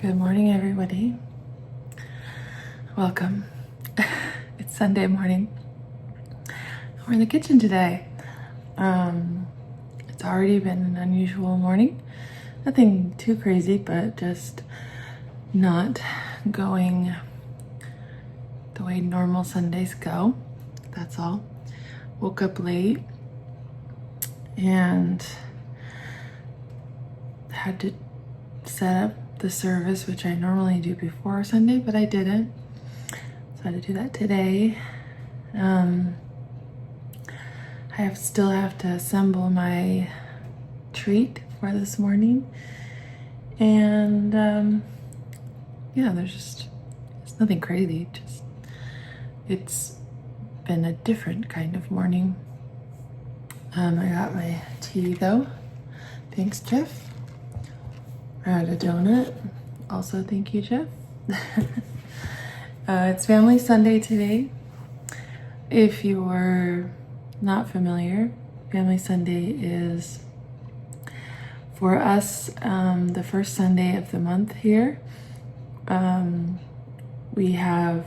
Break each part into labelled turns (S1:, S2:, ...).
S1: Good morning, everybody. Welcome. It's Sunday morning. We're in the kitchen today. It's already been an unusual morning. Nothing too crazy, but just not going the way normal Sundays go. That's all. Woke up late and had to set up the service, which I normally do before Sunday, but I didn't. So I had to do that today. I still have to assemble my treat for this morning. And there's nothing crazy. Just it's been a different kind of morning. I got my tea though. Thanks, Jeff. I had a donut. Also, thank you, Jeff. It's Family Sunday today. If you're not familiar, Family Sunday is, for us, the first Sunday of the month here. We have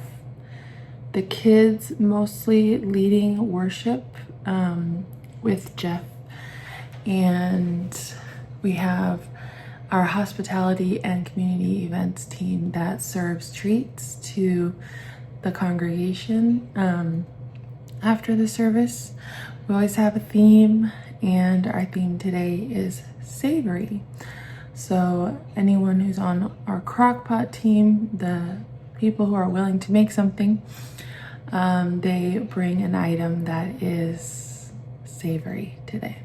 S1: the kids mostly leading worship with Jeff, and we have our hospitality and community events team that serves treats to the congregation after the service. We always have a theme, and our theme today is savory. So anyone who's on our crockpot team, the people who are willing to make something, they bring an item that is savory today.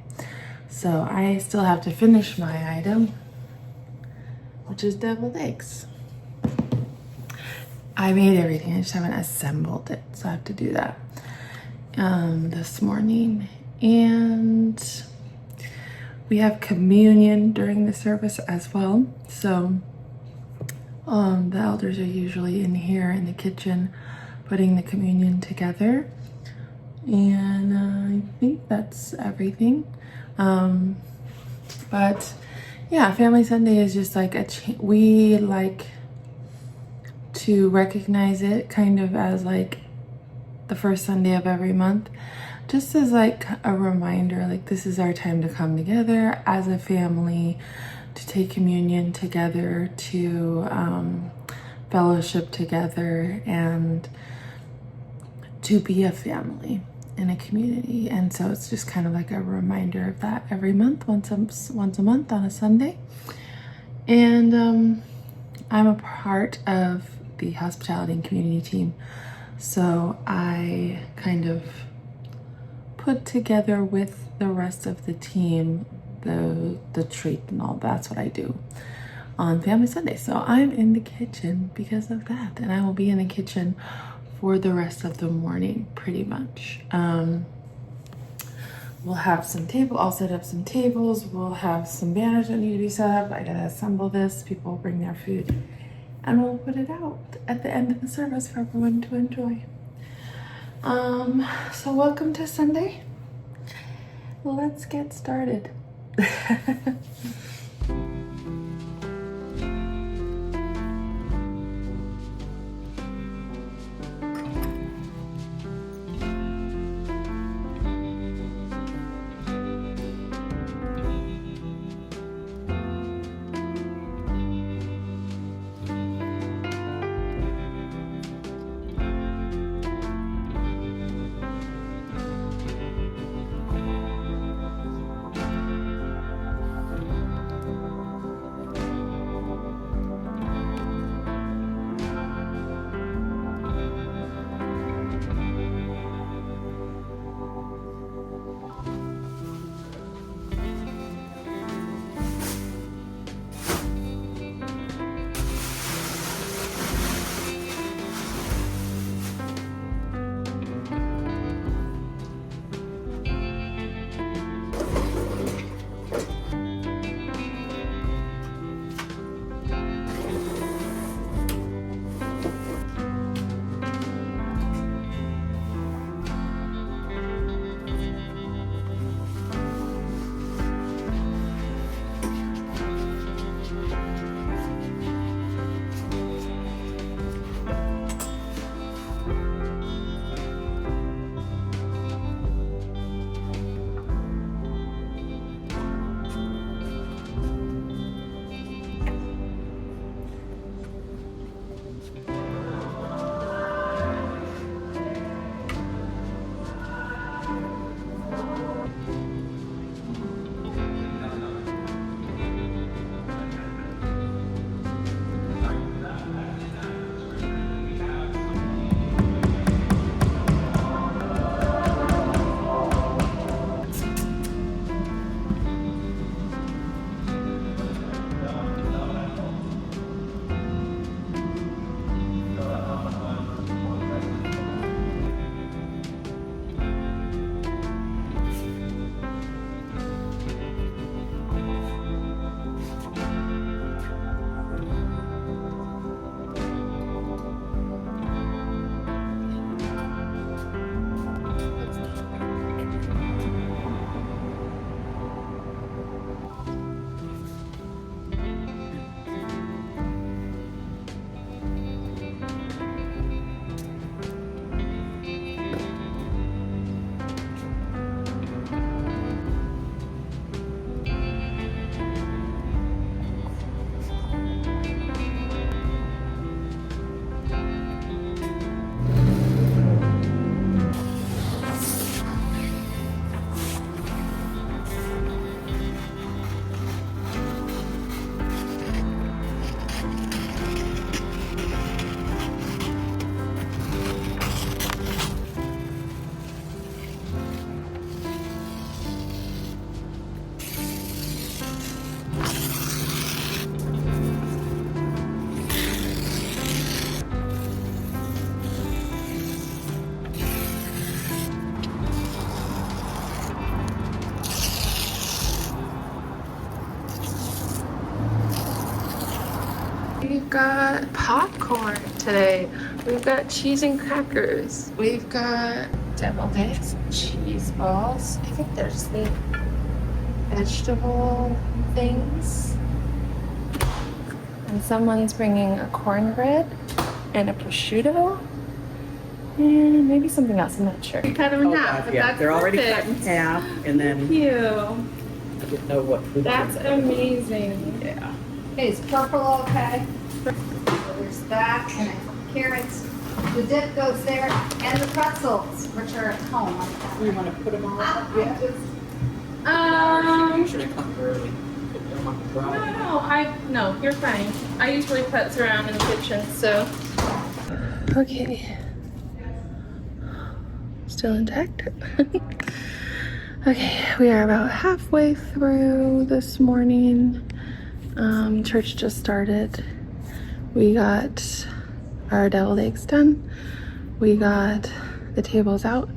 S1: So I still have to finish my item, which is deviled eggs. I made everything, I just haven't assembled it, so I have to do that this morning. And we have communion during the service as well. So the elders are usually in here in the kitchen putting the communion together. And I think that's everything. But yeah, Family Sunday is just like we like to recognize it kind of as like the first Sunday of every month, just as like a reminder, like this is our time to come together as a family, to take communion together, to fellowship together, and to be a family in a community. And so it's just kind of like a reminder of that every month, once a month on a Sunday. And I'm a part of the hospitality and community team, so I kind of put together with the rest of the team the treat and all. That's what I do on Family Sunday. So I'm in the kitchen because of that, and I will be in the kitchen for the rest of the morning, pretty much. We'll have some I'll set up some tables. We'll have some banners that need to be set up. I gotta assemble this. People bring their food, and we'll put it out at the end of the service for everyone to enjoy. So welcome to Sunday. Let's get started. We've got popcorn today. We've got cheese and crackers. We've got deviled eggs, cheese balls. I think there's the vegetable things. And someone's bringing a cornbread and a prosciutto. And maybe something else, I'm not sure.
S2: You cut them in half, but that's
S3: they're already
S2: perfect.
S3: cut in half, and then
S2: Thank you.
S3: I didn't know what food.
S2: That's amazing.
S3: Yeah.
S4: Okay, is purple okay? So there's that, and then carrots. The dip goes there, and the pretzels, which are at home.
S3: You want to put them all?
S4: Yeah.
S3: Make sure they come early. Put them on the dry.
S2: No, you're fine. I usually putz around in the kitchen, so.
S1: Okay. Still intact. Okay, we are about halfway through this morning. Church just started. We got our deviled eggs done. We got the tables out,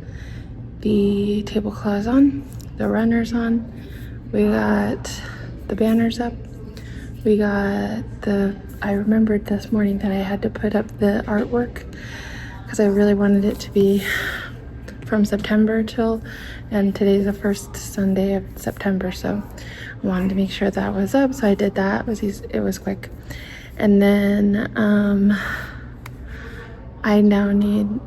S1: the tablecloths on, the runners on. We got the banners up. We got I remembered this morning that I had to put up the artwork because I really wanted it to be from September and today's the first Sunday of September, so I wanted to make sure that was up, so I did that. It was quick. And then I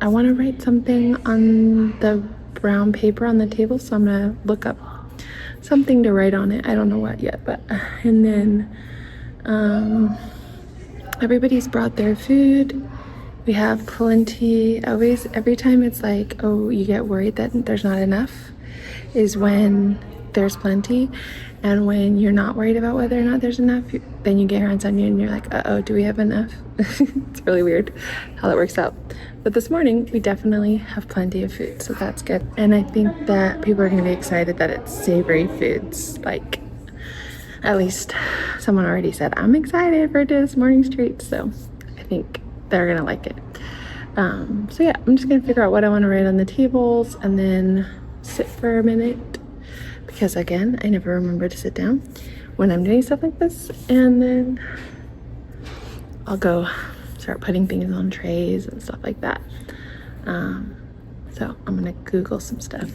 S1: want to write something on the brown paper on the table, so I'm gonna look up something to write on it. I don't know what yet, but and then everybody's brought their food. We have plenty. Always, every time it's like, oh, you get worried that there's not enough, is when there's plenty. And when you're not worried about whether or not there's enough, then you get your hands on you and you're like, uh-oh, do we have enough? It's really weird how that works out. But this morning, we definitely have plenty of food, so that's good. And I think that people are gonna be excited that it's savory foods. Like, at least someone already said, I'm excited for this morning's treats, so I think they're gonna like it. So yeah, I'm just gonna figure out what I want to write on the tables and then sit for a minute, because again, I never remember to sit down when I'm doing stuff like this. And then I'll go start putting things on trays and stuff like that. So I'm gonna Google some stuff.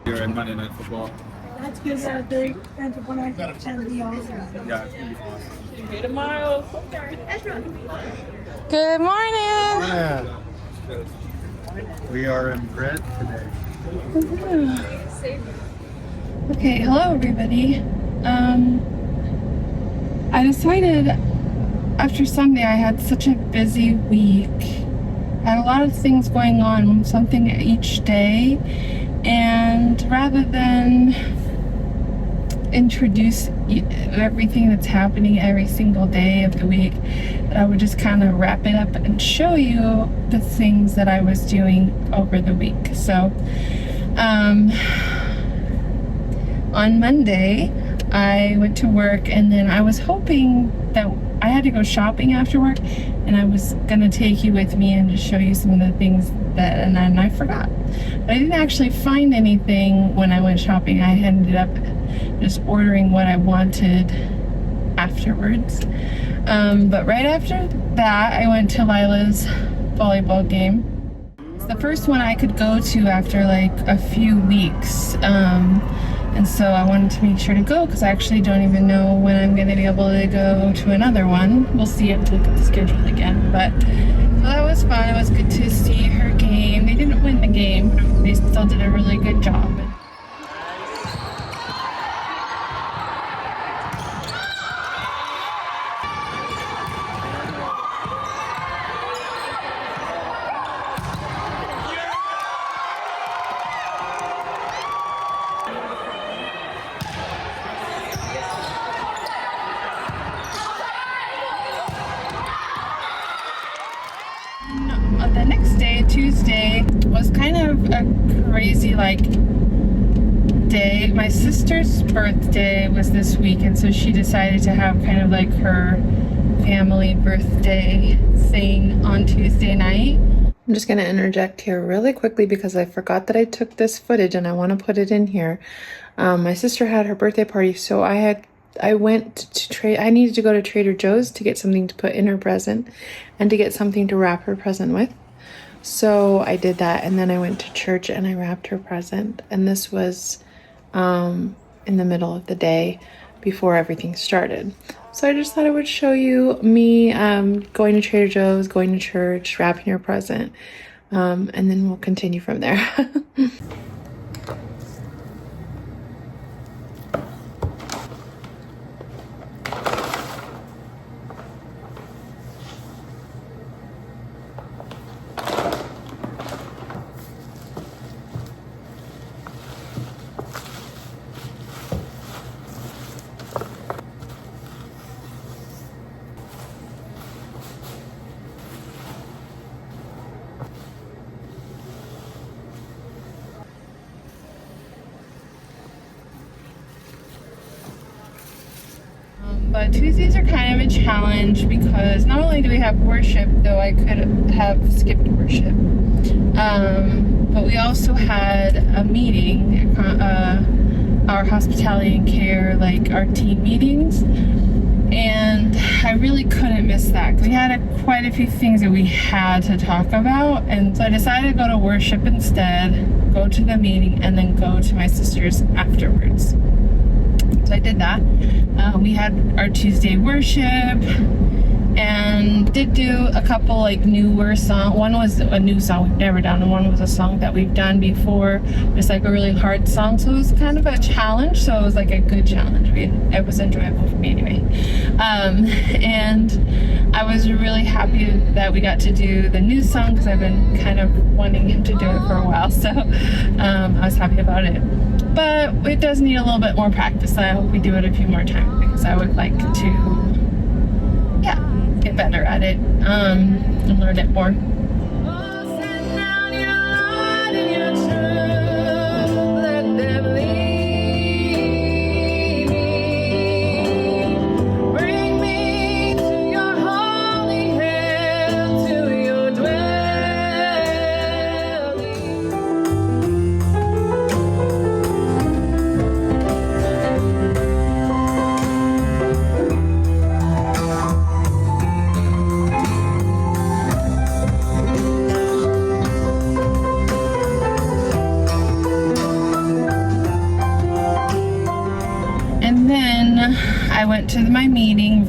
S5: Here in Monday Night Football.
S6: That's good. They're when I attend the
S5: Yeah, it's gonna be awesome.
S2: See you tomorrow.
S1: Good morning.
S6: Yeah. We are in red today.
S1: Okay, hello everybody. I decided after Sunday I had such a busy week. I had a lot of things going on, something each day, and rather than introduce everything that's happening every single day of the week, that I would just kind of wrap it up and show you the things that I was doing over the week. So on Monday I went to work, and then I was hoping that I had to go shopping after work, and I was gonna take you with me and just show you some of the things that, and then I forgot. But I didn't actually find anything when I went shopping. I ended up just ordering what I wanted afterwards. But right after that, I went to Lila's volleyball game. It's the first one I could go to after like a few weeks. And so I wanted to make sure to go because I actually don't even know when I'm going to be able to go to another one. We'll see. I have to look at the schedule again. But so that was fun. It was good to see her game. They didn't win the game, but they still did a really good job. The next day, Tuesday, was kind of a crazy day. My sister's birthday was this week, and so she decided to have kind of like her family birthday thing on Tuesday night. I'm just going to interject here really quickly because I forgot that I took this footage and I want to put it in here. My sister had her birthday party, so I needed to go to Trader Joe's to get something to put in her present and to get something to wrap her present with. So I did that, and then I went to church and I wrapped her present. And this was in the middle of the day before everything started. So I just thought I would show you me going to Trader Joe's, going to church, wrapping her present, and then we'll continue from there. But Tuesdays are kind of a challenge because not only do we have worship, though I could have skipped worship, but we also had a meeting, our hospitality and care, like our team meetings, and I really couldn't miss that. We had quite a few things that we had to talk about, and so I decided to go to worship instead, go to the meeting, and then go to my sister's afterwards. So I did that. We had our Tuesday worship and did do a couple newer songs. One was a new song we've never done, and one was a song that we've done before. It's like a really hard song, so it was kind of a challenge. So it was like a good challenge. It was enjoyable for me anyway. And I was really happy that we got to do the new song because I've been kind of wanting him to do it for a while. So I was happy about it. But it does need a little bit more practice. I hope we do it a few more times because I would like to, get better at it and learn it more.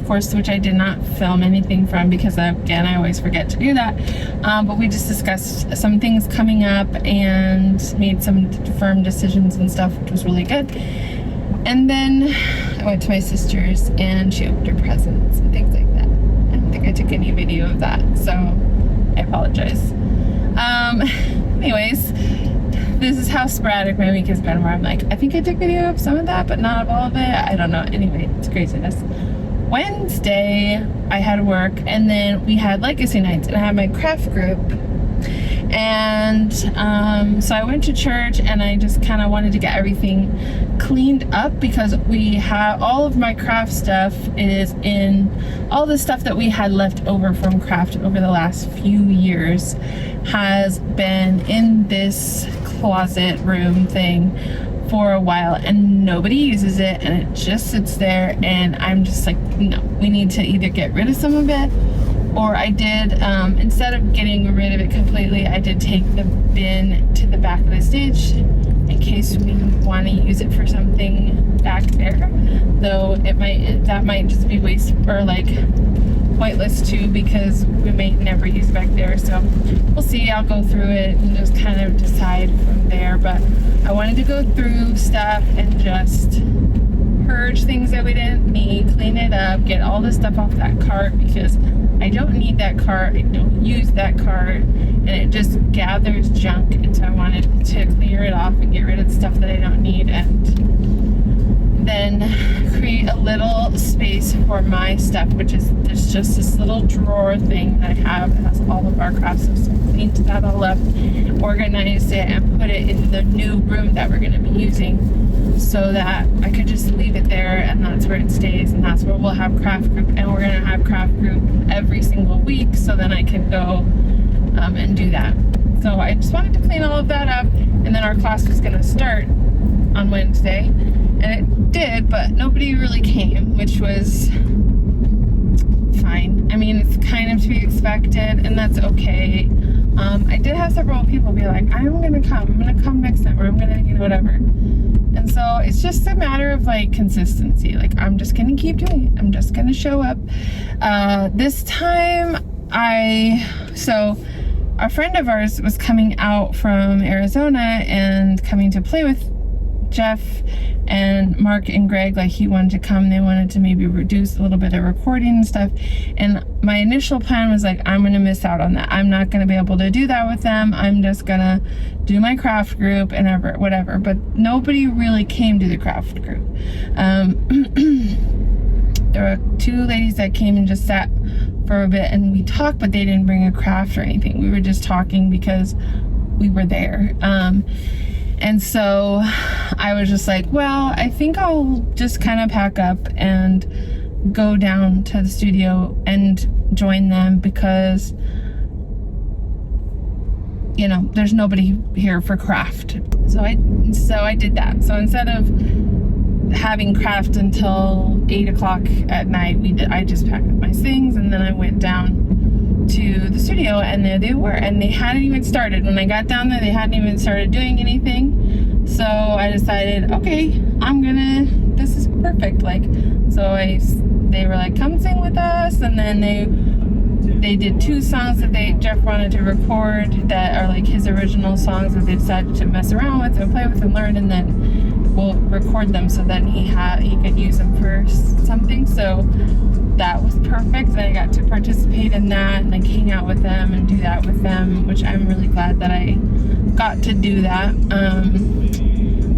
S1: course, which I did not film anything from because, again, I always forget to do that. But we just discussed some things coming up and made some firm decisions and stuff, which was really good. And then I went to my sister's and she opened her presents and things like that. I don't think I took any video of that, so I apologize. Anyways, this is how sporadic my week has been, where I'm like, I think I took video of some of that, but not of all of it. I don't know. Anyway, it's craziness. Wednesday, I had work, and then we had legacy nights, and I had my craft group. And so I went to church, and I just kind of wanted to get everything cleaned up because we have all of my craft stuff is in all the stuff that we had left over from craft over the last few years has been in this closet room thing for a while, and nobody uses it, and it just sits there, and I'm just like, no, we need to either get rid of some of it, or I did, instead of getting rid of it completely, I did take the bin to the back of the stage in case we want to use it for something back there, though that might just be waste or like pointless too, because we may never use it back there. So we'll see. I'll go through it and just kind of decide from there, but I wanted to go through stuff and just purge things that we didn't need, clean it up, get all the stuff off that cart, because I don't need that cart, I don't use that cart, and it just gathers junk, and so I wanted to clear it off and get rid of the stuff that I don't need, and then create a little space for my stuff, which is there's just this little drawer thing that I have that has all of our craft stuff. So I cleaned that all up, organized it, and put it in the new room that we're going to be using, so that I could just leave it there, and that's where it stays, and that's where we'll have craft group, and we're going to have craft group every single week, so then I can go and do that. So I just wanted to clean all of that up, and then our class was going to start on Wednesday, and it did, but nobody really came, which was fine. I mean, it's kind of to be expected, and that's okay. I did have several people be like, I'm gonna come next time, or I'm gonna, whatever. And so it's just a matter of like consistency. Like, I'm just gonna keep doing it. I'm just gonna show up. This time so a friend of ours was coming out from Arizona and coming to play with Jeff and Mark and Greg. Like, he wanted to come, they wanted to maybe reduce a little bit of recording and stuff, and my initial plan was like, I'm gonna miss out on that. I'm not gonna be able to do that with them. I'm just gonna do my craft group and whatever. But nobody really came to the craft group. There were two ladies that came and just sat for a bit, and we talked, but they didn't bring a craft or anything. We were just talking because we were there. And so I was just like, well, I think I'll just kind of pack up and go down to the studio and join them, because there's nobody here for craft. So I did that. So instead of having craft until 8 o'clock at night, I just packed up my things, and then I went down to the studio, and there they were, and they hadn't even started. When I got down there, they hadn't even started doing anything. So I decided, okay, this is perfect. Like, so they were like, come sing with us, and then they did 2 songs that Jeff wanted to record that are like his original songs that they decided to mess around with and play with and learn, and then we'll record them so then he could use them for something. So that was perfect, and I got to participate in that and like hang out with them and do that with them, which I'm really glad that I got to do that.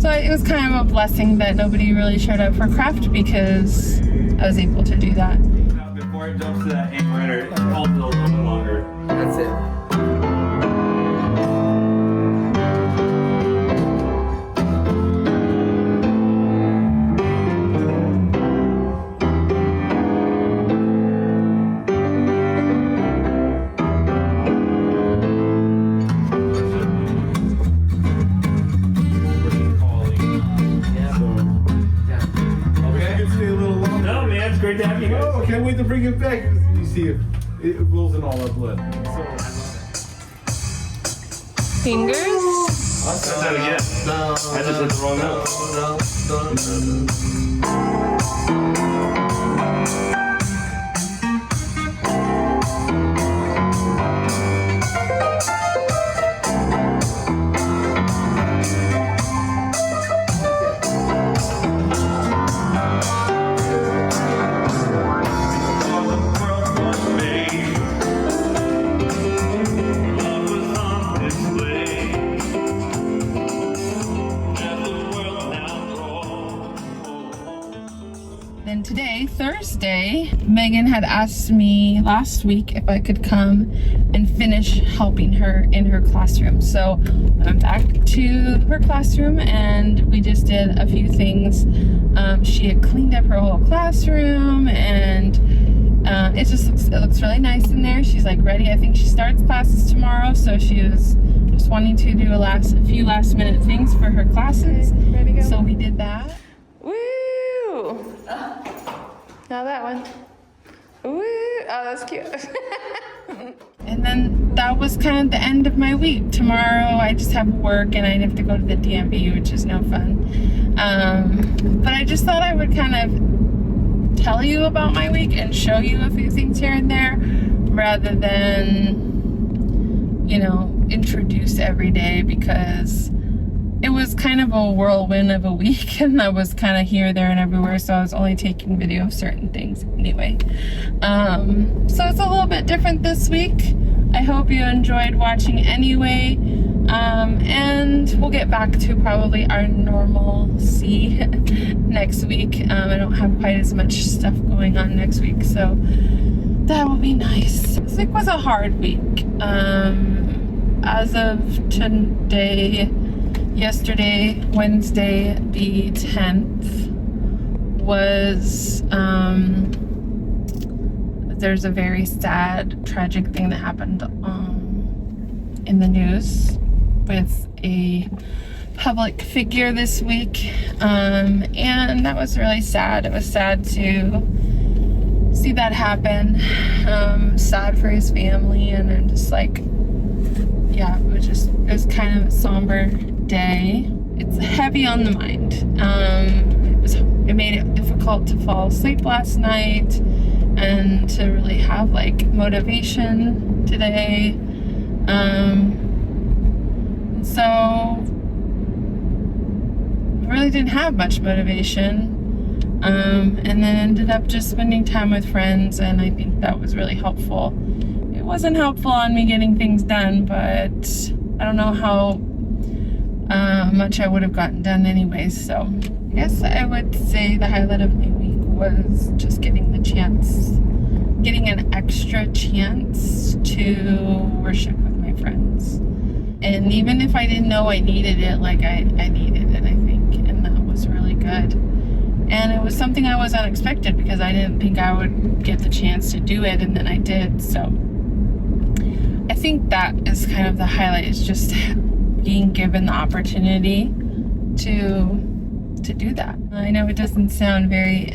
S1: So it was kind of a blessing that nobody really showed up for craft, because I was able to do that.
S5: Before it jumps to that aim runner, it holds it a little bit longer.
S3: That's it.
S5: Great to have you guys.
S6: Oh, can't wait to bring it back. You see, it rolls in all our blood.
S2: Fingers.
S5: That's that again. I just hit the wrong note.
S1: Megan had asked me last week if I could come and finish helping her in her classroom. So I'm back to her classroom and we just did a few things. She had cleaned up her whole classroom and it looks really nice in there. She's like ready. I think she starts classes tomorrow, so she was just wanting to do a few last minute things for her classes. Okay, ready to go? So we did that. Woo! Now that one. Woo! Oh, that's cute. And then that was kind of the end of my week. Tomorrow I just have work and I have to go to the DMV, which is no fun. But I just thought I would kind of tell you about my week and show you a few things here and there rather than, you know, introduce every day, because it was kind of a whirlwind of a week and I was kind of here, there, and everywhere, so I was only taking video of certain things anyway. So it's a little bit different this week. I hope you enjoyed watching anyway, and we'll get back to probably our normalcy next week. I don't have quite as much stuff going on next week, so that will be nice. This week was a hard week. As of today, yesterday, Wednesday, the 10th, was, there's a very sad, tragic thing that happened in the news with a public figure this week, and that was really sad. It was sad to see that happen. Sad for his family, and I'm just like, yeah, it was kind of a somber day. It's heavy on the mind. It made it difficult to fall asleep last night and to really have like motivation today. So I really didn't have much motivation. And then ended up just spending time with friends, and I think that was really helpful. It wasn't helpful on me getting things done, but I don't know how much I would have gotten done anyways. So I guess I would say the highlight of my week was just getting an extra chance to worship with my friends. And even if I didn't know I needed it, like I needed it, I think, and that was really good. And it was something I was unexpected because I didn't think I would get the chance to do it, and then I did. So I think that is kind of the highlight, is just being given the opportunity to do that. I know it doesn't sound very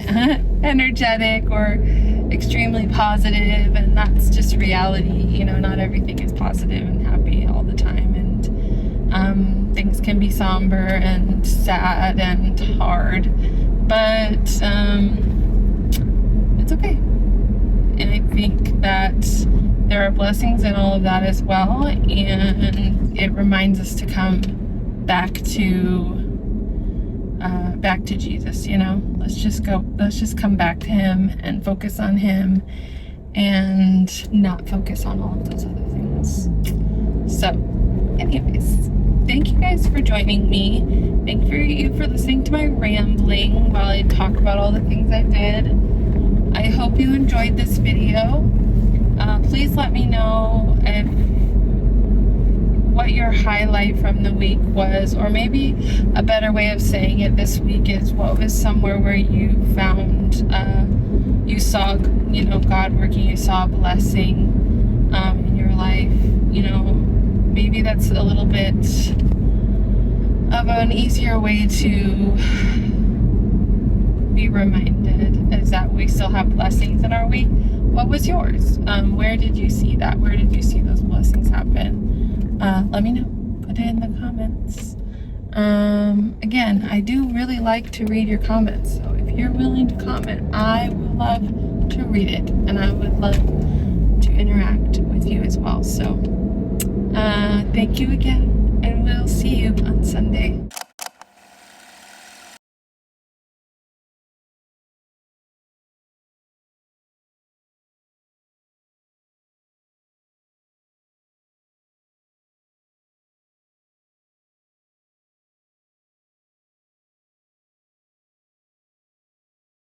S1: energetic or extremely positive, and that's just reality. You know, not everything is positive and happy all the time, and things can be somber and sad and hard, but it's okay. And I think that there are blessings in all of that as well, and it reminds us to come back to Jesus. You know, let's just come back to him and focus on him and not focus on all of those other things. So anyways, thank you guys for joining me. Thank you for listening to my rambling while I talk about all the things I did. I hope you enjoyed this video. Please let me know what your highlight from the week was, or maybe a better way of saying it this week is, what was somewhere where you found, you saw, you know, God working, you saw a blessing in your life. You know, maybe that's a little bit of an easier way to be reminded, is that we still have blessings in our week. What was yours? Where did you see that? Where did you see those blessings happen? Let me know. Put it in the comments. Again, I do really like to read your comments, so if you're willing to comment, I would love to read it, and I would love to interact with you as well. So thank you again, and we'll see you on Sunday.